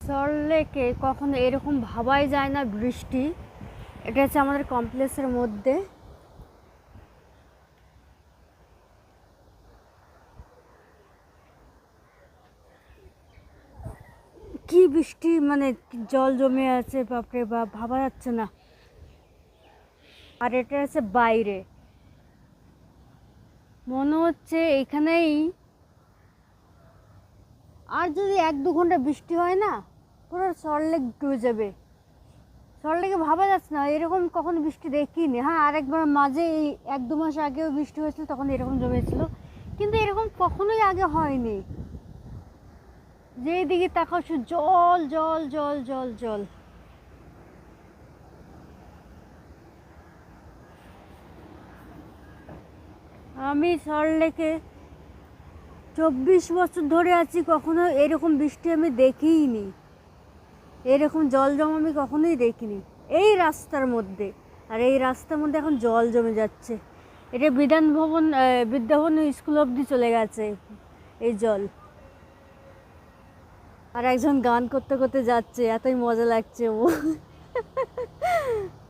সল্টলেকে কখনো এরকম ভাবাই যায় না বৃষ্টি। এটা হচ্ছে আমাদের কমপ্লেক্সের মধ্যে। কি বৃষ্টি, মানে জল জমে আছে, বাপরে বাপ, ভাবা যাচ্ছে না। আর এটা আছে বাইরে, মনে হচ্ছে এখানেই আর যদি 1-2 ঘন্টা বৃষ্টি হয় না, পুরো সল্টলেক ডুবে যাবে। সল্টলেকে ভাবা যাচ্ছে না, এরকম কখনো বৃষ্টি দেখিনি। হ্যাঁ, আরেকবার মাঝে এই 1-2 মাস আগেও বৃষ্টি হয়েছিল, তখন এরকম জমেছিল, কিন্তু এরকম কখনোই আগে হয়নি। যেই দিকে তাকাও শুধু জল জল জল জল জল। আমি সল্টলেকে 24 বছর ধরে আছি, কখনো এরকম বৃষ্টি আমি দেখিইনি, এরকম জল জমা আমি কখনোই দেখিনি এই রাস্তার মধ্যে। আর এই রাস্তার মধ্যে এখন জল জমে যাচ্ছে। এটা বিধান ভবন, বিদ্যাভবন স্কুল অবধি চলে গেছে এই জল। আর একজন গান করতে করতে যাচ্ছে, এতই মজা লাগছে ও।